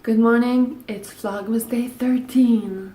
Good morning, it's Vlogmas day 13.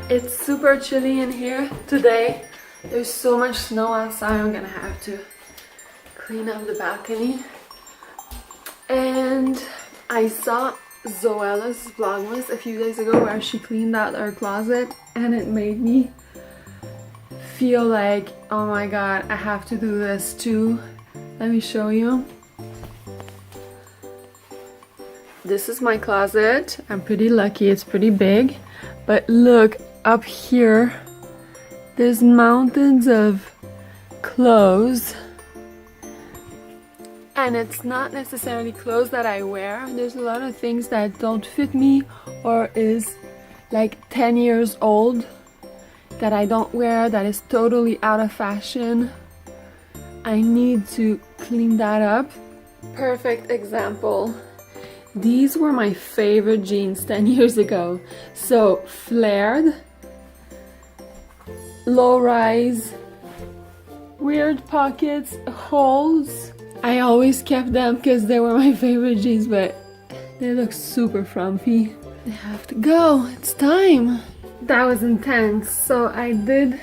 It's super chilly in here today. There's so much snow outside, I'm gonna have to clean up the balcony. And I saw Zoella's Vlogmas a few days ago where she cleaned out her closet, and it made me feel like, oh my god, I have to do this too. Let me show you. This is my closet. I'm pretty lucky, it's pretty big. But look, up here, there's mountains of clothes. And it's not necessarily clothes that I wear. There's a lot of things that don't fit me or is like 10 years old that I don't wear, that is totally out of fashion. I need to clean that up. Perfect example. These were my favorite jeans 10 years ago. So flared, low rise, weird pockets, holes. I always kept them because they were my favorite jeans, but they look super frumpy. They have to go, it's time. That was intense. So I did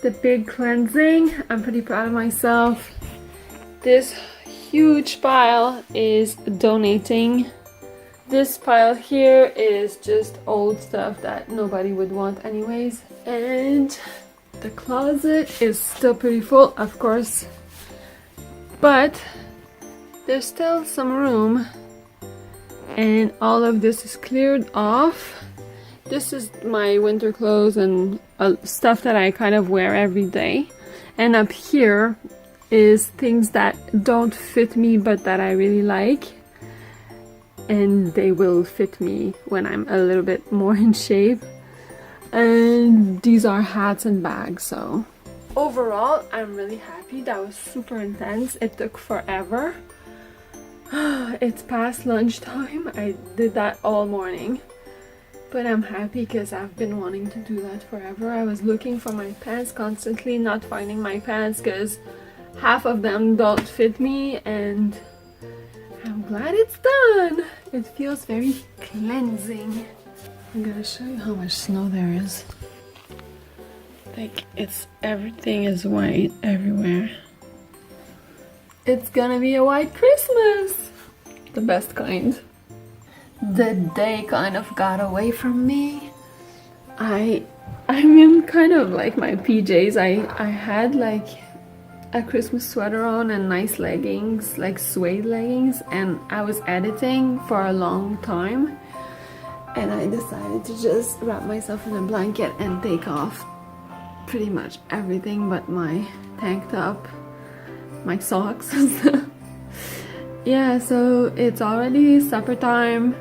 the big cleansing. I'm pretty proud of myself. This huge pile is donating. This pile here is just old stuff that nobody would want anyways. And the closet is still pretty full, of course, but there's still some room, and all of this is cleared off. This is my winter clothes and stuff that I kind of wear every day. And up here is things that don't fit me but that I really like. And they will fit me when I'm a little bit more in shape. And these are hats and bags, so overall I'm really happy. That was super intense. It took forever. It's past lunchtime. I did that all morning. But I'm happy because I've been wanting to do that forever. I was looking for my pants constantly, not finding my pants because half of them don't fit me, and I'm glad it's done. It feels very cleansing. I'm gonna show you how much snow there is. Like, everything is white everywhere. It's gonna be a white Christmas. The best kind. The day kind of got away from me. I'm in kind of like my PJs. I had like a Christmas sweater on and nice leggings, like suede leggings, and I was editing for a long time, and I decided to just wrap myself in a blanket and take off pretty much everything but my tank top, my socks and stuff. Yeah, so it's already supper time.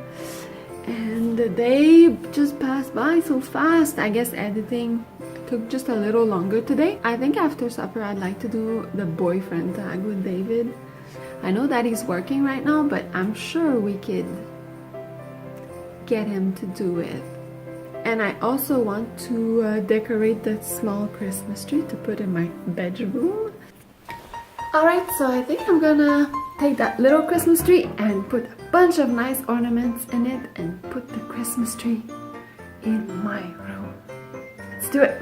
And the day just passed by so fast. I guess editing took just a little longer today. I think after supper I'd like to do the boyfriend tag with David. I know that he's working right now, but I'm sure we could get him to do it. And I also want to decorate that small Christmas tree to put in my bedroom. Alright, so I think I'm gonna take that little Christmas tree and put a bunch of nice ornaments in it and put the Christmas tree in my room. Let's do it!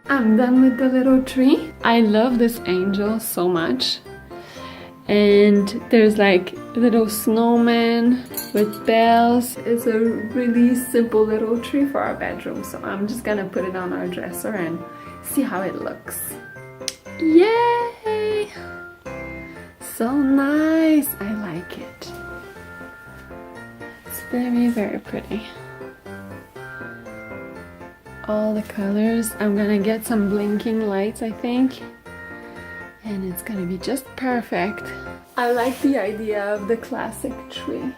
I'm done with the little tree. I love this angel so much. And there's like little snowman with bells. It's a really simple little tree for our bedroom. So I'm just gonna put it on our dresser and see how it looks. Yay! So nice. I like it. It's very, very pretty. All the colors. I'm gonna get some blinking lights, I think, and it's gonna be just perfect. I like the idea of the classic tree.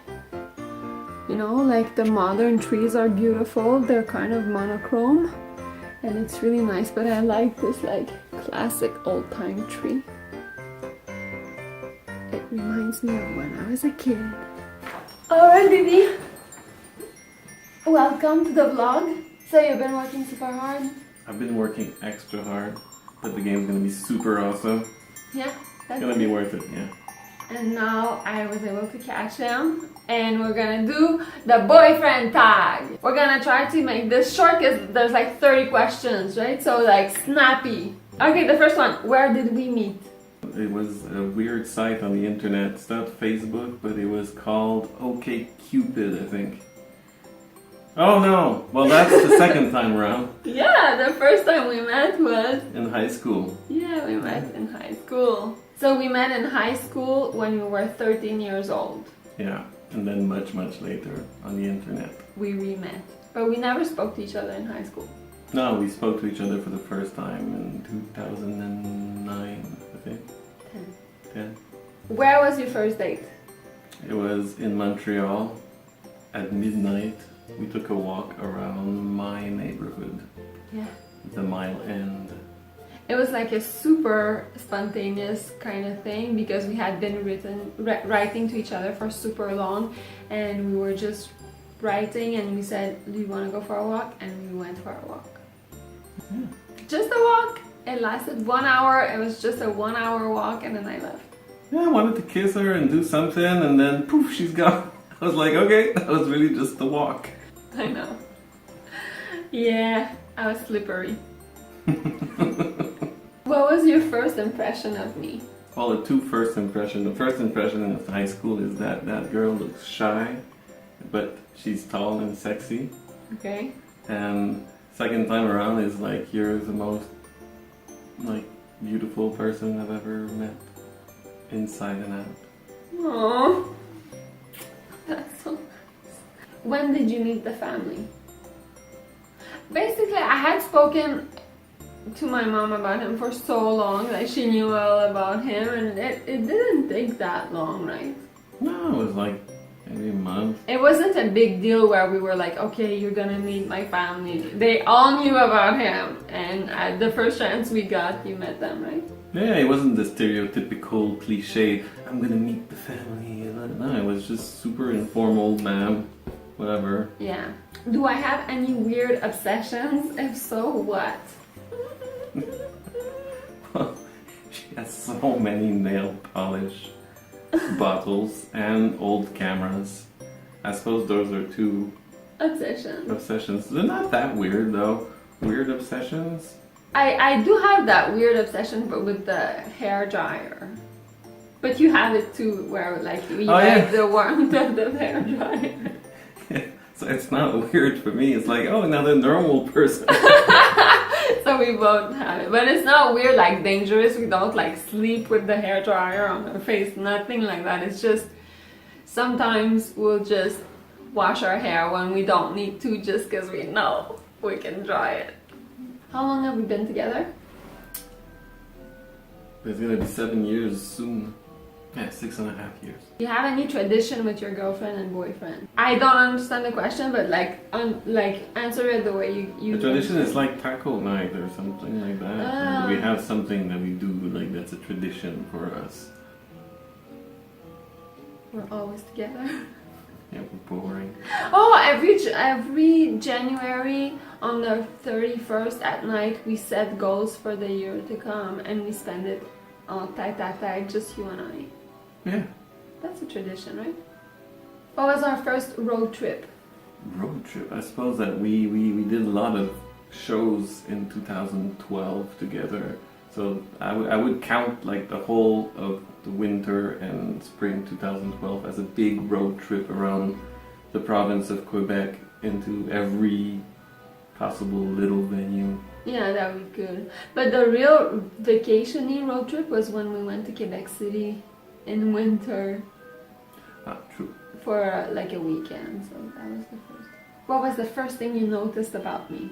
You know, like the modern trees are beautiful. They're kind of monochrome and it's really nice, but I like this like classic old-time tree. It reminds me of when I was a kid. Alright, Didi. Welcome to the vlog. So you've been working super hard? I've been working extra hard, but the game's gonna be super awesome. Yeah, It's gonna be worth it, yeah. And now I was able to catch him, and we're gonna do the boyfriend tag. We're gonna try to make this short because there's like 30 questions, right? So like snappy. Okay, the first one, where did we meet? It was a weird site on the internet. It's not Facebook, but it was called OkCupid, I think. Oh no! Well, that's the second time around. Yeah, the first time we met was... In high school. Yeah, we met in high school. So we met in high school when we were 13 years old. Yeah, and then much later on the internet. We re-met. But we never spoke to each other in high school. No, we spoke to each other for the first time in 2009, I think. 10. Where was your first date? It was in Montreal at midnight. We took a walk around my neighborhood. Yeah. The Mile End. It was like a super spontaneous kind of thing because we had been writing to each other for super long, and we were just writing and we said, do you want to go for a walk? And we went for a walk. Yeah. Just a walk. It lasted 1 hour. It was just a 1 hour walk and then I left. Yeah, I wanted to kiss her and do something, and then poof, she's gone. I was like, okay, that was really just the walk. I know. Yeah, I was slippery. What was your first impression of me? Well, the first impression in high school is that that girl looks shy, but she's tall and sexy. Okay. And second time around is like, you're the most like beautiful person I've ever met, inside and out. Aww. That's so nice. When did you meet the family? Basically, I had spoken to my mom about him for so long that she knew all about him, and it didn't take that long, right? No, it was like maybe a month. It wasn't a big deal where we were like, okay, you're gonna meet my family. They all knew about him, and at the first chance we got, you met them, right? Yeah, it wasn't the stereotypical cliche, I'm gonna meet the family. No, it was just super informal, ma'am, whatever. Yeah. Do I have any weird obsessions? If so, what? She has so many nail polish bottles and old cameras. I suppose those are two obsessions. They're not that weird though. Weird obsessions? I do have that weird obsession, but with the hair dryer. But you have it too, where like you like the warmth of the hair dryer. Yeah, so it's not weird for me. It's like, oh, another normal person. So we both have it, but it's not weird, like dangerous. We don't like sleep with the hair dryer on our face, nothing like that. It's just sometimes we'll just wash our hair when we don't need to, just because we know we can dry it. How long have we been together? It's gonna be 7 years soon. Yeah, 6.5 years. Do you have any tradition with your girlfriend and boyfriend? I don't understand the question, but like answer it the way you The tradition is like taco night or something like that. And we have something that we do like that's a tradition for us. We're always together. Yeah, we're boring. Oh, every January on the 31st at night we set goals for the year to come and we spend it on tag, just you and I. Yeah. That's a tradition, right? What was our first road trip? Road trip? I suppose that we did a lot of shows in 2012 together. So I would count like the whole of the winter and spring 2012 as a big road trip around the province of Quebec into every possible little venue. Yeah, that would be good. But the real vacation-y road trip was when we went to Quebec City in winter. Ah, true. For like a weekend, so that was the first. What was the first thing you noticed about me?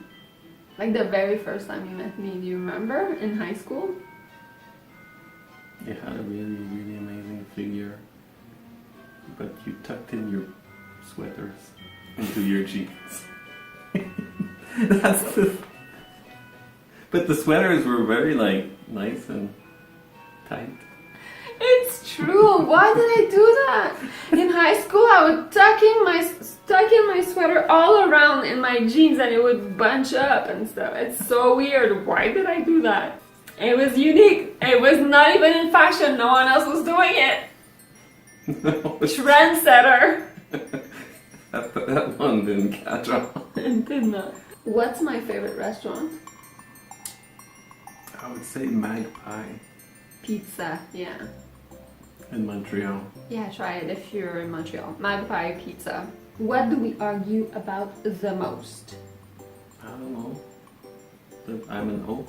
Like the very first time you met me, do you remember? In high school? You had a really amazing figure, but you tucked in your sweaters into your jeans. That's the... But the sweaters were very like nice and tight. It's true. Why did I do that? In high school, I would tuck in my sweater all around in my jeans, and it would bunch up and stuff. It's so weird. Why did I do that? It was unique. It was not even in fashion. No one else was doing it. No, Trendsetter. that one didn't catch on. It did not. What's my favorite restaurant? I would say Magpie Pizza. Yeah. in Montreal. Yeah, try it if you're in Montreal. Magpie Pizza. What do we argue about the most? I don't know. But I'm an oaf.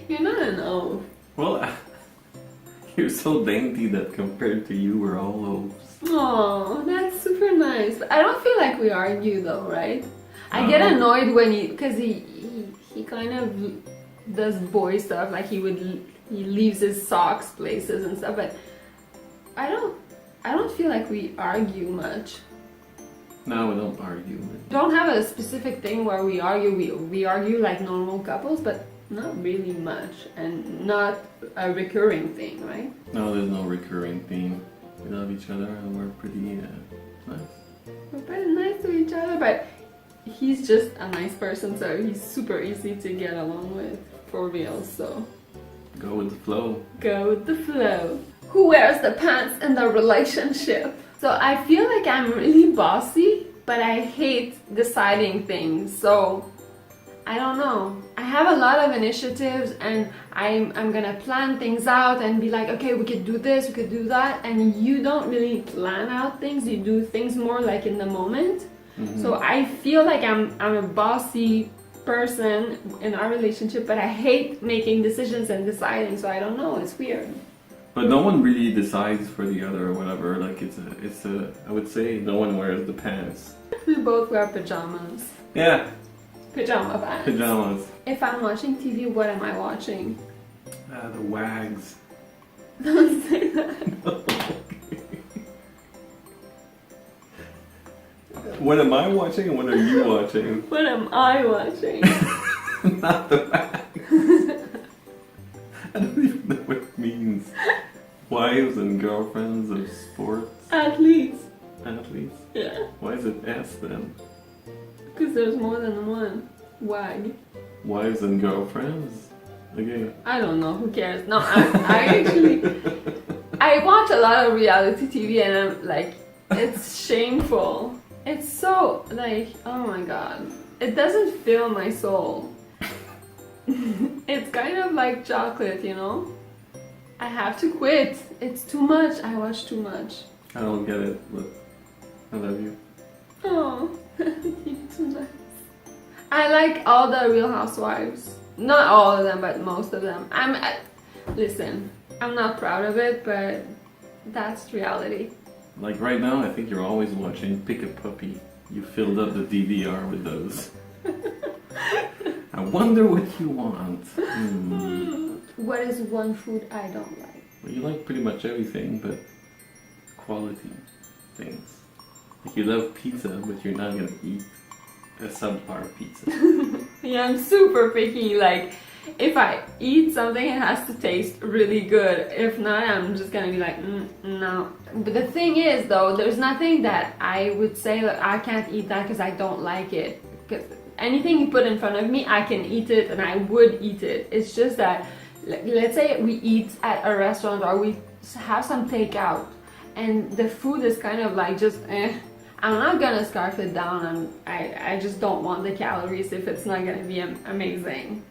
You're not an oaf. Well, you're so dainty that compared to you, we're all oafs. Oh, that's super nice. But I don't feel like we argue though, right? I get annoyed when because he kind of does boy stuff, like he leaves his socks places and stuff, but I don't feel like we argue much. No, we don't argue. Don't have a specific thing where we argue. We argue like normal couples, but not really much, and not a recurring thing, right? No, there's no recurring theme. We love each other and we're pretty nice. We're pretty nice to each other, but he's just a nice person, so he's super easy to get along with, for real, so... Go with the flow. Go with the flow. Who wears the pants in the relationship? So I feel like I'm really bossy, but I hate deciding things, so... I don't know. I have a lot of initiatives and I'm gonna plan things out and be like, okay, we could do this, we could do that, and you don't really plan out things, you do things more like in the moment. Mm-hmm. So I feel like I'm a bossy person in our relationship, but I hate making decisions and deciding, so I don't know, it's weird. But no one really decides for the other or whatever, like it's a I would say no one wears the pants. We both wear pajamas. Yeah. Pajama pants. Pajamas. If I'm watching TV, what am I watching? The Wags. Don't say that. No. What am I watching and what are you watching? What am I watching? Not the Wags. I don't even know what it means. Wives and girlfriends of sports. Athletes. Athletes? Yeah. Why is it S then? Because there's more than one wag. Wives and girlfriends? Okay. I don't know, who cares? No, I actually... I watch a lot of reality TV and I'm like, it's shameful. It's so, like, oh my god. It doesn't fill my soul. It's kind of like chocolate, you know? I have to quit. It's too much. I watch too much. I don't get it, but I love you. Oh, you're too nice. I like all the Real Housewives. Not all of them, but most of them. Listen, I'm not proud of it, but that's reality. Like right now, I think you're always watching Pick a Puppy. You filled up the DVR with those. I wonder what you want. What is one food I don't like? Well, you like pretty much everything, but quality things. Like you love pizza, but you're not gonna eat a subpar pizza. Yeah, I'm super picky. Like, if I eat something, it has to taste really good. If not, I'm just gonna be like, no. But the thing is, though, there's nothing that I would say that I can't eat that because I don't like it. Because anything you put in front of me, I can eat it and I would eat it. It's just that, let's say we eat at a restaurant or we have some takeout and the food is kind of like just I'm not gonna scarf it down, and I just don't want the calories if it's not gonna be amazing.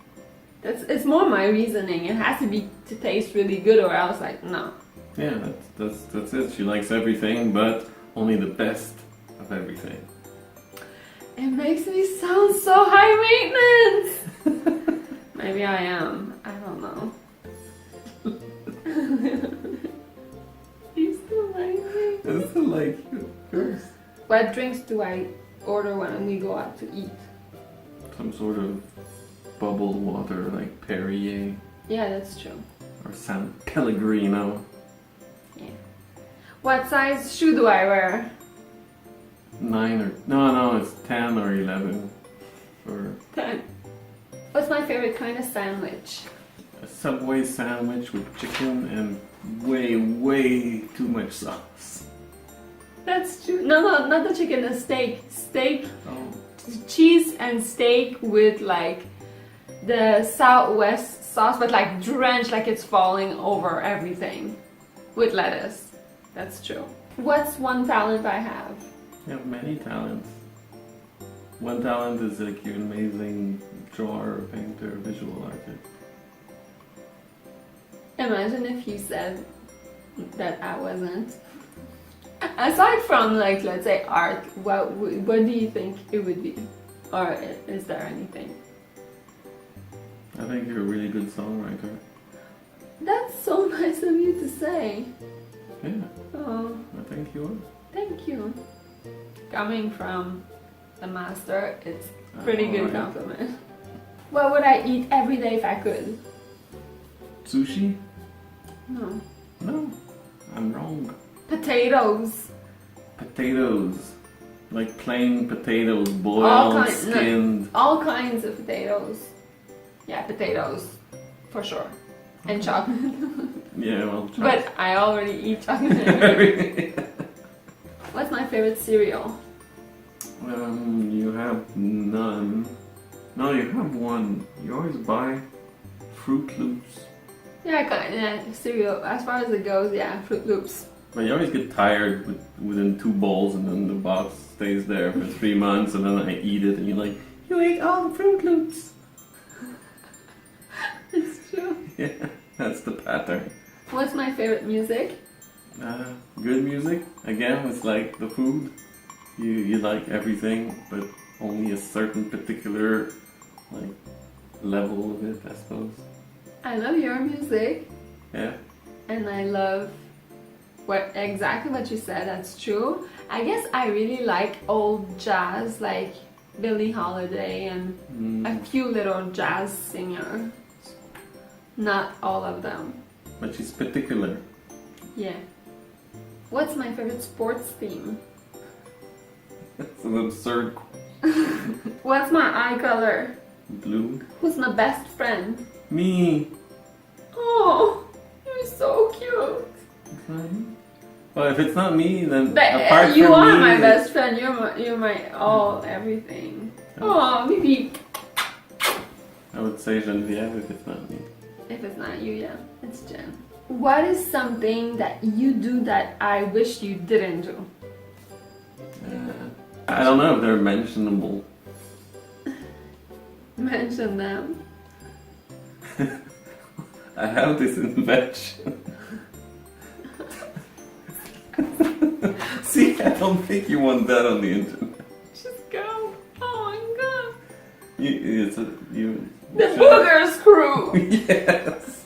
It's more my reasoning. It has to taste really good, or else like no. Yeah, that's it. She likes everything, but only the best of everything. It makes me sound so high maintenance. Maybe I am. I don't know. You still like me? I still like you, of course. What drinks do I order when we go out to eat? Some sort of bubbled water like Perrier. Yeah, that's true. Or San Pellegrino. Yeah. What size shoe do I wear? 9 or no, it's 10 or 11 for 10. What's my favorite kind of sandwich? a Subway sandwich with chicken and way too much sauce. That's true. No, not the chicken, the steak. Steak, Oh, cheese and steak with like the Southwest sauce, but like drenched, like it's falling over everything with lettuce. That's true. What's one talent I have? you have many talents. One talent is like you're an amazing drawer, painter, visual artist. Imagine if you said that I wasn't. Aside from like, let's say art, what do you think it would be? Or is there anything? I think you're a really good songwriter. That's so nice of you to say. Yeah, Oh, I think you are. thank you. Coming from a master, it's a pretty good Alright. compliment. What would I eat every day if I could? Sushi? No. No, I'm wrong. Potatoes. Potatoes. Like plain potatoes, All boiled, kinds, no. skinned. All kinds of potatoes. Yeah, potatoes. For sure. And chocolate. Yeah, well, But I already eat chocolate. What's my favorite cereal? You have none. No, you have one. You always buy Fruit Loops. Yeah, cereal. As far as it goes, yeah, Fruit Loops. But you always get tired within 2 bowls and then the box stays there for 3 months and then I eat it and you're like, you ate all the Fruit Loops. It's true. Yeah, that's the pattern. What's my favorite music? Good music. Again, it's like the food. You like everything, but only a certain particular like level of it, I suppose. I love your music, Yeah. and I love exactly what you said. That's true. I guess I really like old jazz, like Billie Holiday and a few little jazz singers. Not all of them. But she's particular. Yeah. What's my favorite sports team? It's an absurd What's my eye color? blue. Who's my best friend? Me. Oh, you're so cute. Well, if it's not me, then But apart you from are me, my best friend. You're my all, everything. Oh, maybe I would say Geneviève if it's not me. if it's not you, yeah, it's Jen. What is something that you do that I wish you didn't do? I don't know if they're mentionable. Mention them. I have this invention. See, I don't think you want that on the internet. Just go. Oh my god. You The booger screw. Yes.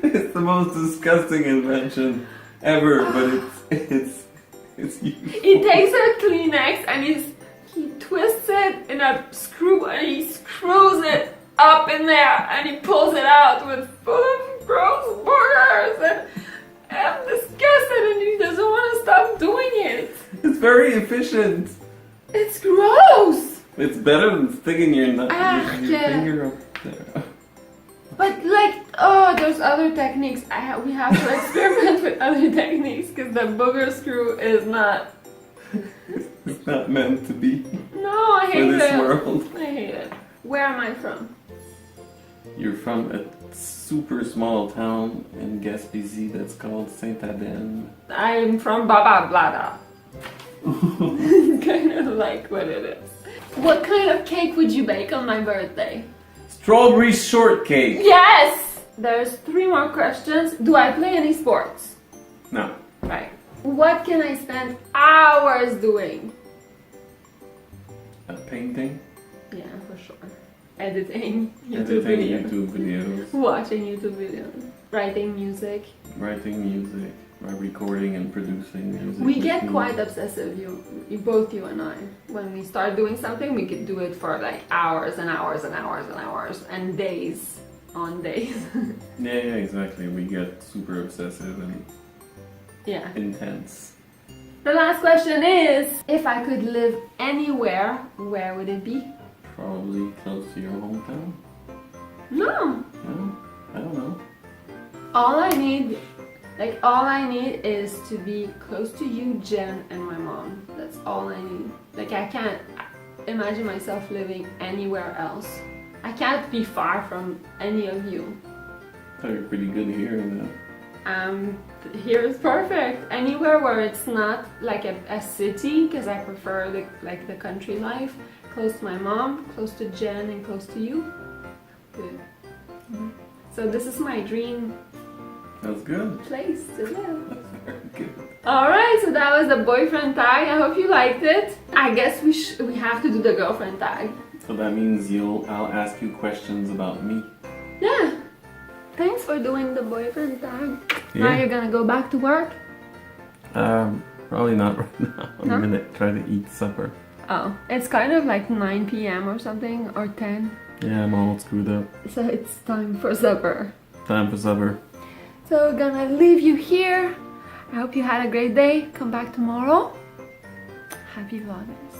It's the most disgusting invention ever, but it's you. He takes a Kleenex and he twists it in a screw and he screws it up in there and he pulls it out with full of gross boogers and I'm disgusted and he doesn't want to stop doing it. It's very efficient. It's gross. It's better than sticking your Yeah. finger up there. But like, there's other techniques. We have to experiment with other techniques because the booger screw is not. It's not meant to be No, I for hate this it. world. I hate it. Where am I from? You're from a super small town in Gaspésie that's called Saint-Adèle. I'm from Baba Blada. It's kind of like what it is. What kind of cake would you bake on my birthday? Strawberry shortcake. Yes! There's 3 more questions. Do I play any sports? No. Right. What can I spend hours doing? A painting. Yeah, for sure. Editing Editing YouTube videos. Watching YouTube videos. Writing music. Writing music. Recording and producing music. We get quite obsessive, both you and I. When we start doing something, we could do it for like hours and hours and hours and hours and days on days. Yeah, exactly. We get super obsessive and Yeah. intense. The last question is, if I could live anywhere, where would it be? Probably close to your hometown. No. No, I don't know. All I need is to be close to you, Jen, and my mom. That's all I need. Like, I can't imagine myself living anywhere else. I can't be far from any of you. Oh, you're pretty good here in that. Here is perfect. Anywhere where it's not like a city, because I prefer the country life. Close to my mom, close to Jen, and close to you. Good. So this is my dream That's good. place to live. That's very good. Alright, so that was the boyfriend tag. I hope you liked it. I guess we have to do the girlfriend tag. So that means I'll ask you questions about me. Yeah. Thanks for doing the boyfriend tag. Yeah. Now you're gonna go back to work? Probably not right now. I'm Huh? gonna try to eat supper. Oh, it's kind of like 9 p.m. or something, or 10. Yeah, I'm all screwed up. So it's time for supper. Time for supper. So we're gonna leave you here. I hope you had a great day. Come back tomorrow. Happy Vlogmas.